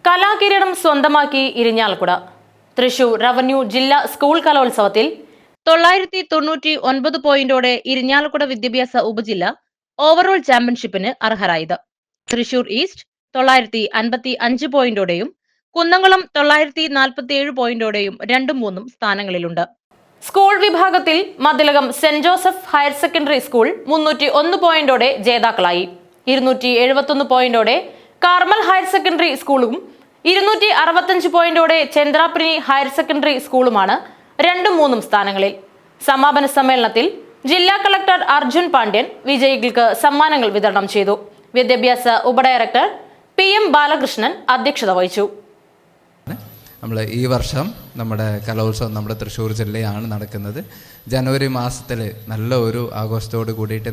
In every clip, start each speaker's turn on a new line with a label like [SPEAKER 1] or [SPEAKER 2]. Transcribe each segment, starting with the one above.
[SPEAKER 1] കലാകിരീടം സ്വന്തമാക്കി ഇരിഞ്ഞാലക്കുട. തൃശൂർ റവന്യൂ ജില്ലാ സ്കൂൾ കലോത്സവത്തിൽ 999 പോയിന്റോടെ ഇരിഞ്ഞാലക്കുട വിദ്യാഭ്യാസ ഉപജില്ല ഓവറോൾ ചാമ്പ്യൻഷിപ്പിന് അർഹരായത്. തൃശൂർ ഈസ്റ്റ് 955 പോയിന്റോടെയും കുന്നംകുളം 947 പോയിന്റോടെയും 2-3 സ്ഥാനങ്ങളിലുണ്ട്. സ്കൂൾ വിഭാഗത്തിൽ Mathilakam Saint Joseph higher secondary school 301 പോയിന്റോടെ ജേതാക്കളായി. 271 പോയിന്റോടെ കാർമൽ ഹയർ സെക്കൻഡറി സ്കൂളും 265 പോയിന്റോടെ ചന്ദ്രാപിനി ഹയർ സെക്കൻഡറി സ്കൂളുമാണ് 2-3 സ്ഥാനങ്ങളിൽ. സമാപന സമ്മേളനത്തിൽ ജില്ലാ കളക്ടർ അർജുൻ പാണ്ഡ്യൻ വിജയികൾക്ക് സമ്മാനങ്ങൾ വിതരണം ചെയ്തു. വിദ്യാഭ്യാസ ഉപഡയറക്ടർ PM ബാലകൃഷ്ണൻ അധ്യക്ഷത വഹിച്ചു.
[SPEAKER 2] നമ്മൾ ഈ വർഷം നമ്മുടെ കലോത്സവം നമ്മുടെ തൃശ്ശൂർ ജില്ലയാണ് നടക്കുന്നത്. ജനുവരി മാസത്തിൽ നല്ല ഒരു ആഘോഷത്തോട് കൂടിയിട്ട്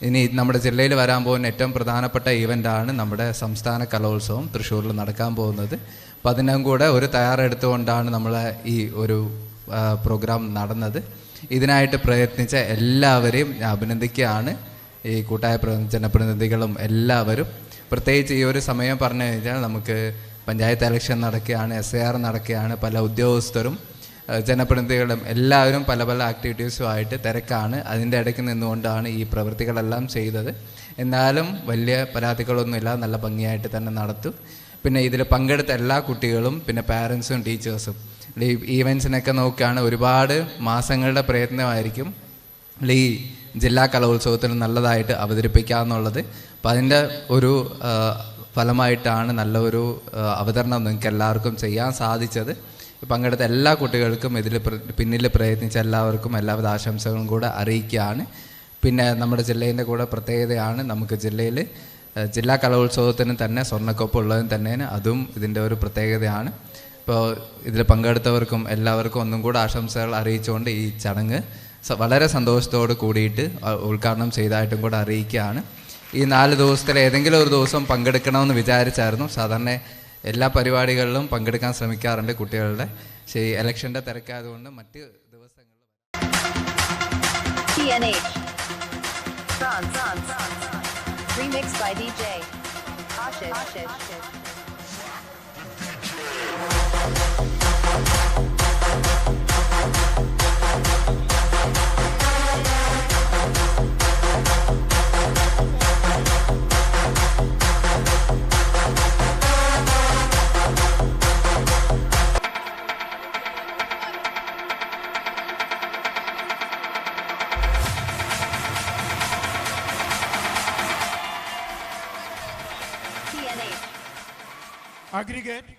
[SPEAKER 2] ഇനി നമ്മുടെ ജില്ലയിൽ വരാൻ പോകുന്ന ഏറ്റവും പ്രധാനപ്പെട്ട ഈവൻ്റാണ് നമ്മുടെ സംസ്ഥാന കലോത്സവം തൃശ്ശൂരിൽ നടക്കാൻ പോകുന്നത്. അപ്പം അതിനും കൂടെ ഒരു തയ്യാറെടുത്തുകൊണ്ടാണ് നമ്മൾ ഈ ഒരു പ്രോഗ്രാം നടന്നത്. ഇതിനായിട്ട് പ്രയത്നിച്ച എല്ലാവരെയും ഞാൻ അഭിനന്ദിക്കുകയാണ്. ഈ കൂട്ടായ ജനപ്രതിനിധികളും എല്ലാവരും, പ്രത്യേകിച്ച് ഈ ഒരു സമയം പറഞ്ഞു കഴിഞ്ഞാൽ നമുക്ക് പഞ്ചായത്ത് ഇലക്ഷൻ നടക്കുകയാണ്, SIR നടക്കുകയാണ്, പല ഉദ്യോഗസ്ഥരും ജനപ്രതിനിധികളും എല്ലാവരും പല ആക്ടിവിറ്റീസുമായിട്ട് തിരക്കാണ്. അതിൻ്റെ ഇടയ്ക്ക് നിന്നുകൊണ്ടാണ് ഈ പ്രവൃത്തികളെല്ലാം ചെയ്തത്. എന്നാലും വലിയ പരാതികളൊന്നുമില്ല, നല്ല ഭംഗിയായിട്ട് തന്നെ നടത്തും. പിന്നെ ഇതിൽ പങ്കെടുത്ത എല്ലാ കുട്ടികളും പിന്നെ പാരൻസും ടീച്ചേഴ്സും ഈ ഈവൻസിനൊക്കെ നോക്കുകയാണ്, ഒരുപാട് മാസങ്ങളുടെ പ്രയത്നമായിരിക്കും ഈ ജില്ലാ കലോത്സവത്തിൽ നല്ലതായിട്ട് അവതരിപ്പിക്കുക. അപ്പം അതിൻ്റെ ഒരു ഫലമായിട്ടാണ് നല്ലൊരു അവതരണം നിങ്ങൾക്ക് എല്ലാവർക്കും ചെയ്യാൻ സാധിച്ചത്. പങ്കെടുത്ത എല്ലാ കുട്ടികൾക്കും ഇതിൽ പിന്നിൽ പ്രയത്നിച്ച എല്ലാവർക്കും എല്ലാവിധ ആശംസകളും കൂടെ അറിയിക്കുകയാണ്. പിന്നെ നമ്മുടെ ജില്ലേൻ്റെ കൂടെ പ്രത്യേകതയാണ്, നമുക്ക് ജില്ലയിൽ ജില്ലാ കലോത്സവത്തിന് തന്നെ സ്വർണ്ണക്കൊപ്പം ഉള്ളതും തന്നെ അതും ഇതിൻ്റെ ഒരു പ്രത്യേകതയാണ്. ഇപ്പോൾ ഇതിൽ പങ്കെടുത്തവർക്കും എല്ലാവർക്കും ഒന്നും കൂടെ ആശംസകൾ അറിയിച്ചുകൊണ്ട് ഈ ചടങ്ങ് വളരെ സന്തോഷത്തോട് കൂടിയിട്ട് ഉദ്ഘാടനം ചെയ്തതായിട്ടും കൂടെ അറിയിക്കുകയാണ്. ഈ 4 ദിവസത്തിൽ ഏതെങ്കിലും ഒരു ദിവസം പങ്കെടുക്കണമെന്ന് വിചാരിച്ചായിരുന്നു. സാധാരണ എല്ലാ പരിപാടികളിലും പങ്കെടുക്കാൻ ശ്രമിക്കാറുണ്ട് കുട്ടികളുടെ. പക്ഷേ ഈ ഇലക്ഷൻ്റെ തിരക്കായതുകൊണ്ട് മറ്റ് ദിവസങ്ങളിൽ
[SPEAKER 3] aggregate